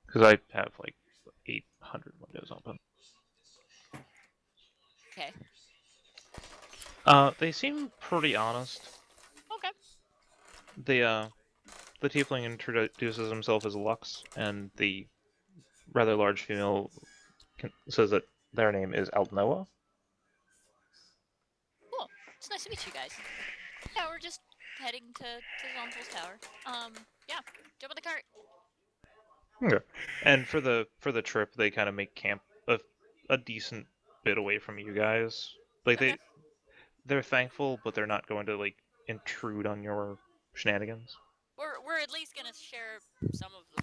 Because I have like 800 windows open. Okay. They seem pretty honest. Okay. The tiefling introduces himself as Lux, and the rather large female says that their name is Altnoa. Cool. It's nice to meet you guys. Yeah, we're just heading to Zontal's tower. Yeah. Jump in the cart. Okay. And for the trip, they kind of make camp a decent bit away from you guys. Like Okay. they're thankful, but they're not going to like intrude on your shenanigans. We're at least gonna share some of the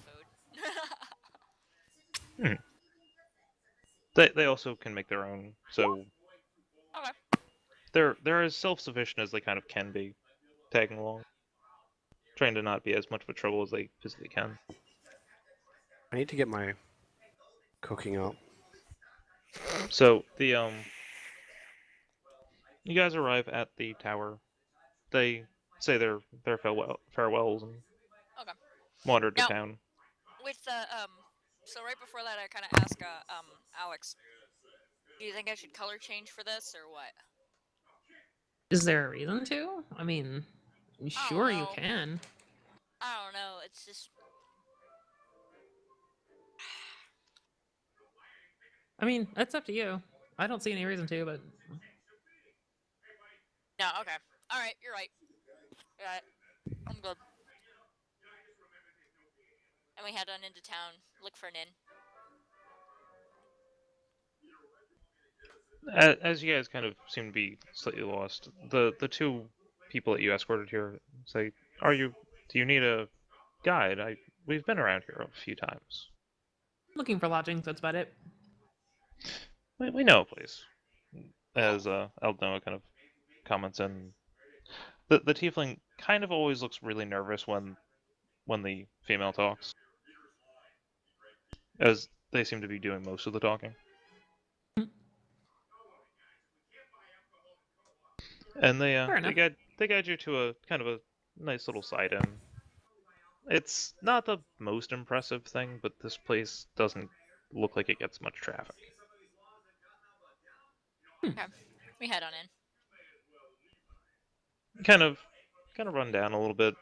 food. Hmm. They also can make their own, so Okay. they're as self-sufficient as they kind of can be, tagging along, trying to not be as much of a trouble as they physically can. I need to get my cooking up. So you guys arrive at the tower. They say their farewells and Okay. wander to Now, town. with so right before that, I kind of ask Alex, do you think I should color change for this or what? Is there a reason to? I mean, sure you know. can. I don't know. It's just I mean, that's up to you. I don't see any reason to, but no. Okay. All right. You're right. Got it. I'm good. And we head on into town. Look for an inn. As you guys kind of seem to be slightly lost, the two people that you escorted here say, do you need a guide? We've been around here a few times. looking for lodgings, that's about it. We know a place. As Eldnoa kind of comments, and the tiefling kind of always looks really nervous when the female talks, as they seem to be doing most of the talking. And they guide you to a kind of a nice little side inn. It's not the most impressive thing, but this place doesn't look like it gets much traffic. Okay. We head on in. Kind of run down a little bit.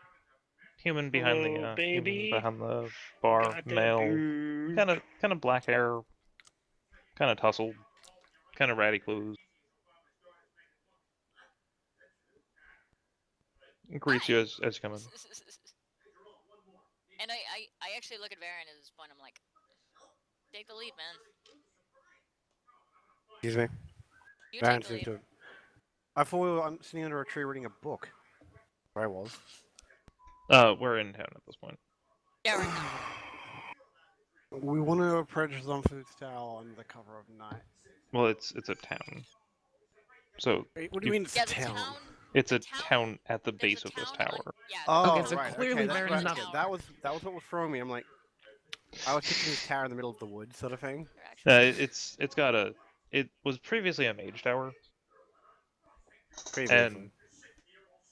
Human behind Hello, baby. behind the bar, Got that male, boob. kind of black hair, kind of tousled, kind of ratty clothes. Greets you as you come in. And I actually look at Varen at this point. I'm like, take the lead, man. Excuse me. You Baron take the lead. seemed to. I thought I'm sitting under a tree reading a book. Where I was. We're in town at this point. Yeah, right now. We want to approach Zomfood's tower under the cover of night. Well, it's a town. So Wait, what do you mean it's Yeah, a the town? town. it's the a town at the There's base a of this town on- tower. Yeah. Oh, Okay, so right. clearly okay, Baron's that's not- right. That was what was throwing me. I'm like, I was picturing this tower in the middle of the woods, sort of thing. It's got a. It was previously a mage tower, Previously. and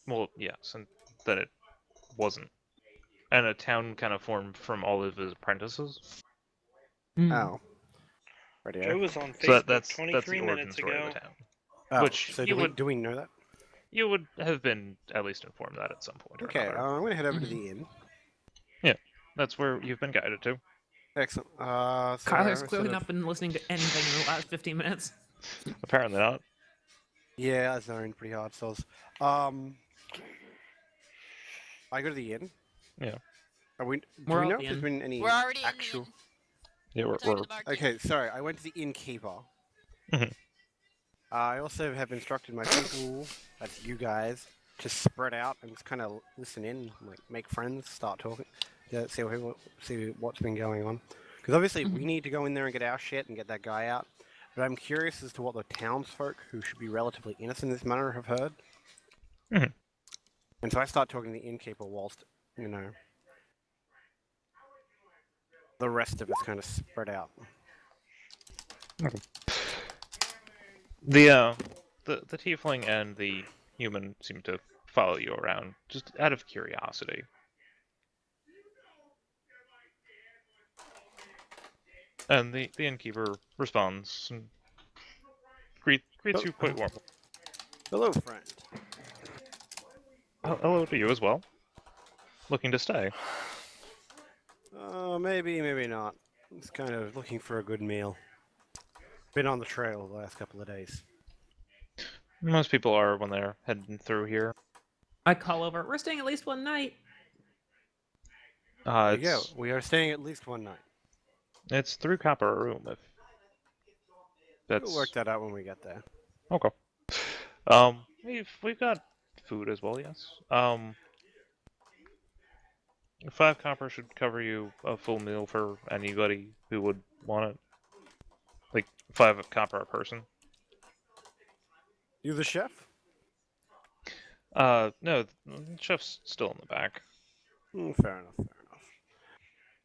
well, yes, and then it wasn't, and a town kind of formed from all of his apprentices. Oh. Radio. Joe was on So Facebook that's the 23 origin minutes story ago. of the town. Oh, which so you do we know that? You would have been at least informed that at some point. Okay, Or I'm gonna head over to the inn. that's where you've been guided to. Excellent. So Kyler's clearly sort of- not been listening to anything in the last 15 minutes. Apparently not. Yeah, I zoned pretty hard. So, I go to the inn. Yeah. Are we? Do We're we at know the if there's inn. been any We're already actual? in the inn. Yeah, We're talking to the barkeep. Okay, sorry. I went to the innkeeper. Mhm. I also have instructed my people, that's you guys, to spread out and just kind of listen in, like make friends, start talking, see what's been going on. Because obviously we need to go in there and get our shit and get that guy out. But I'm curious as to what the townsfolk, who should be relatively innocent in this manner, have heard. Mhm. And so I start talking to the innkeeper whilst, the rest of us kind of spread out. The tiefling and the human seem to follow you around just out of curiosity. And the innkeeper responds and greets you quite warmly. Hello, friend. Hello to you as well. Looking to stay. Maybe not. Just kind of looking for a good meal. Been on the trail the last couple of days. Most people are when they're heading through here. I call over. We're staying at least one night. There you go. It's We are staying at least one night. it's 3 copper a room if We'll that's work that out when we get there. okay. We've got food as well, yes. 5 copper should cover you a full meal for anybody who would want it. Like 5 copper a person. You the chef? No, the chef's still in the back. Fair enough.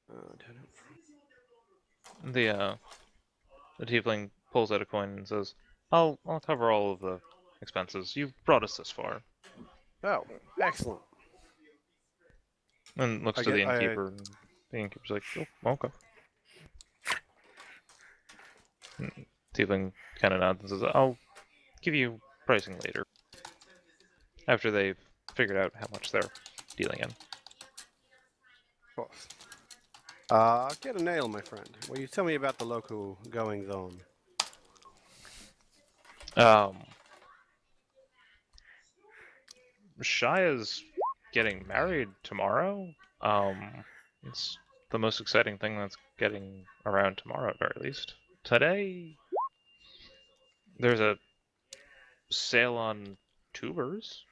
Turn it The tiefling pulls out a coin and says, I'll cover all of the expenses. You've brought us this far. Oh, excellent. And looks I to the get- I- innkeeper, and the innkeeper's like, oh, okay. Tiefling kind of nods and says, I'll give you pricing later. After they've figured out how much they're dealing in. Of course. Get a nail, my friend. Will you tell me about the local goings on? Shaya's getting married tomorrow. It's the most exciting thing that's getting around tomorrow, at very least. Today, there's a sale on tubers.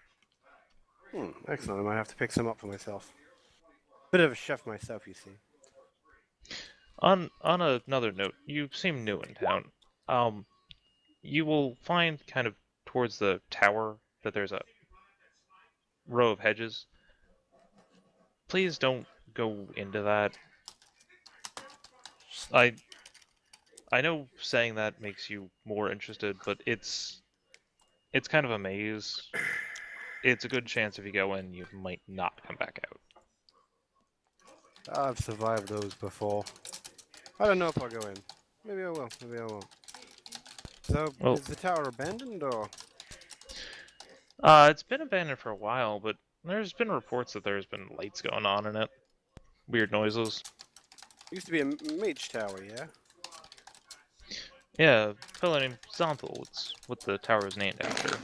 Excellent. I might have to pick some up for myself. Bit of a chef myself, you see. On another note, you seem new in town. You will find kind of towards the tower that there's a row of hedges. Please don't go into that. I know saying that makes you more interested, but it's kind of a maze. It's a good chance if you go in, you might not come back out. I've survived those before. I don't know if I'll go in. Maybe I will. Maybe I won't. So, Well- is the tower abandoned, or? It's been abandoned for a while, but there's been reports that there's been lights going on in it. Weird noises. Used to be a mage tower, yeah? Yeah, a fellow named Zonthal. It's what the tower is named after.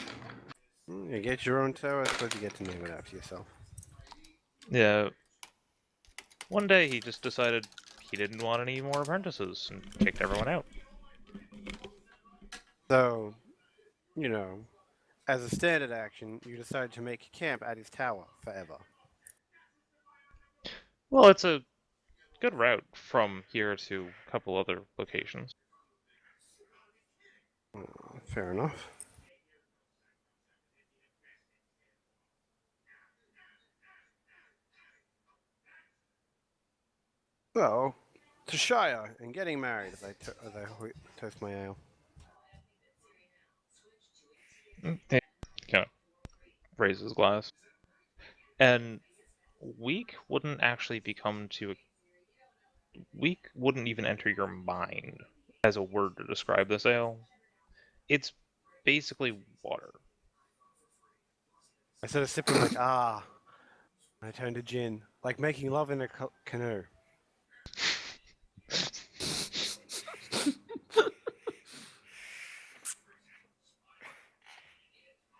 You get your own tower, I suppose you get to name it after yourself. Yeah. One day he just decided he didn't want any more apprentices and kicked everyone out. So, as a standard action, you decided to make camp at his tower forever. Well, it's a good route from here to a couple other locations. Fair enough. So, to Shire and getting married as I toast my ale. He kind of raises his glass. And weak wouldn't actually weak wouldn't even enter your mind as a word to describe this ale. It's basically water. I started sipping like, ah. I turned to gin. Like making love in a canoe.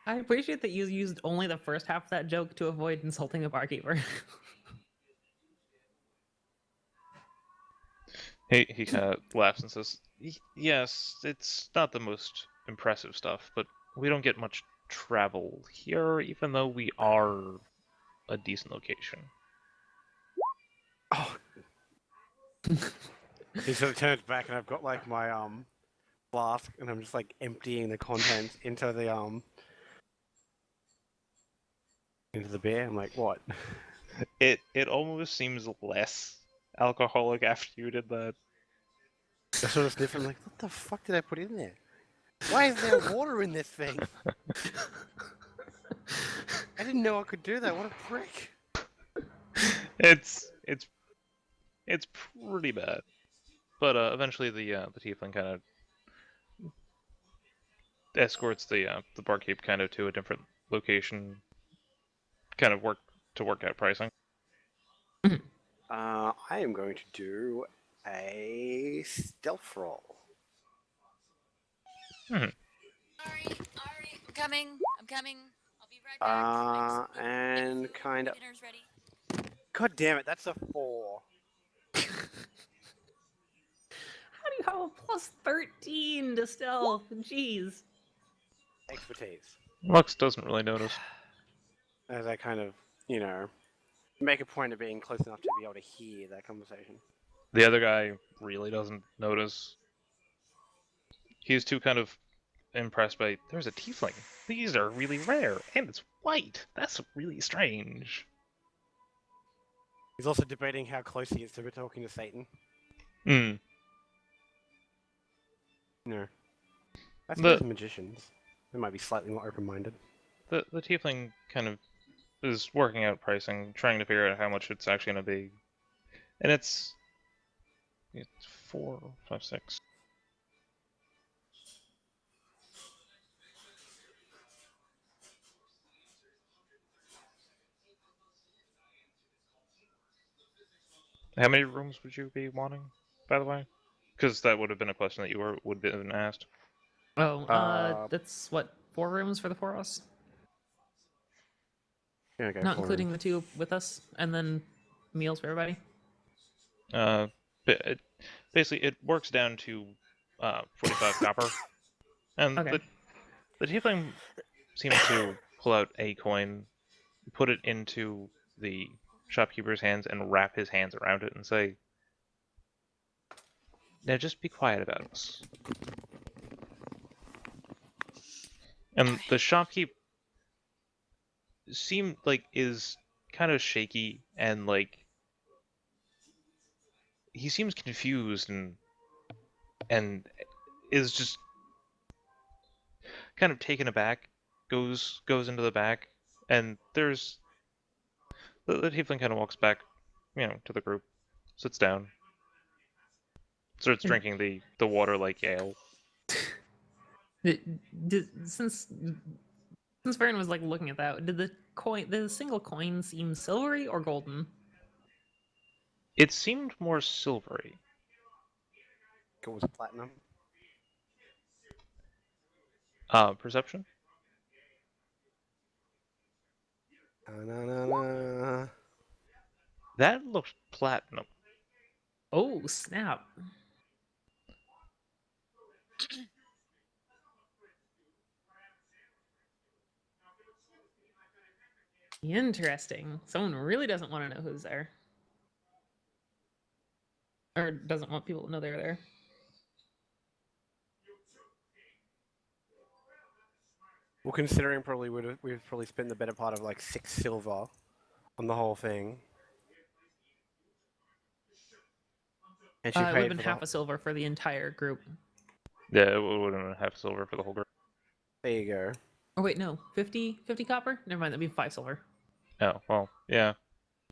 I appreciate that you used only the first half of that joke to avoid insulting a barkeeper. He kind of laughs and says, yes, it's not the most impressive stuff, but we don't get much travel here, even though we are a decent location. Oh. He sort of turns back and I've got like my flask and I'm just like emptying the contents into the beer. I'm like, what? It almost seems less alcoholic after you did that. I sort of sniff. I'm like, what the fuck did I put in there? Why is there water in this thing? I didn't know I could do that. What a prick! It's pretty bad. But eventually the tiefling kind of escorts the barkeep kind of to a different location, kind of work out pricing. I am going to do a stealth roll. Sorry, I'm coming. I'll be right back. And Make kind of. dinner's ready. God damn it, that's a 4. How do you have a plus 13 to stealth? Jeez. Expertise. Lux doesn't really notice. As I kind of, make a point of being close enough to be able to hear that conversation. The other guy really doesn't notice. He's too kind of impressed by, there's a tiefling. These are really rare, and it's white. That's really strange. He's also debating how close he is to talking to Satan. Hmm. No. I The- suppose magicians. They might be slightly more open-minded. The tiefling kind of is working out pricing, trying to figure out how much it's actually going to be. And it's 4, 5, 6. How many rooms would you be wanting, by the way? Because that would have been a question that you would have been asked. Oh, Uh, that's what, 4 rooms for the 4 of us? Yeah, go Not for including him. the 2 with us, and then meals for everybody? But basically, it works down to 45 copper. And Okay. the tiefling seems to pull out a coin, put it into the shopkeeper's hands, and wrap his hands around it and say, "Now just be quiet about us." And the shopkeep seemed like is kind of shaky and like he seems confused and is just kind of taken aback, goes into the back, and there's the tiefling kind of walks back, to the group, sits down, starts And- drinking the water like ale. Since Vern was like looking at that, did the single coin seem silvery or golden? It seemed more silvery. It was platinum. Perception? Na-na-na-na. That looked platinum. Oh, snap. Interesting. Someone really doesn't want to know who's there. Or doesn't want people to know they're there. Well, considering we've probably spent the better part of like 6 silver on the whole thing. And she It would paid have been for half a silver for the entire group. Yeah, it would have been half silver for the whole group. There you go. Oh wait, no, 50 copper? Never mind, that'd be 5 silver. Oh, well, yeah.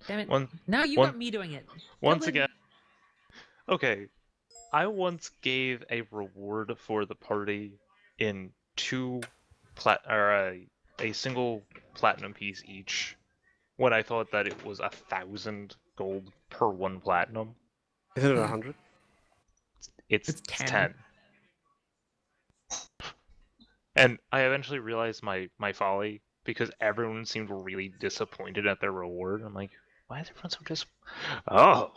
Damn it. One, Now you one- got me doing it. once Kevin. again, okay. I once gave a reward for the party in 2 a single platinum piece each, when I thought that it was 1,000 gold per 1 platinum. Isn't it 100? It's 10. And I eventually realized my folly because everyone seemed really disappointed at their reward. I'm like, why is everyone so disappointed? Oh,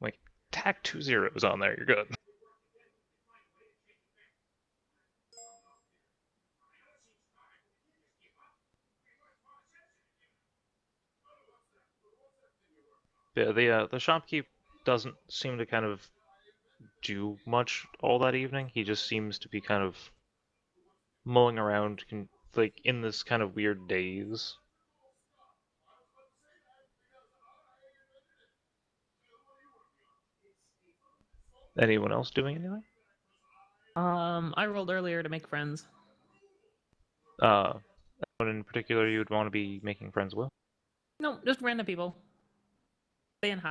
like tack 2 zeros on there. You're good. Yeah, the shopkeep doesn't seem to kind of do much all that evening. He just seems to be kind of mulling around, like in this kind of weird daze. Anyone else doing anything? I rolled earlier to make friends. Anyone in particular you would want to be making friends with? No, just random people. Saying hi.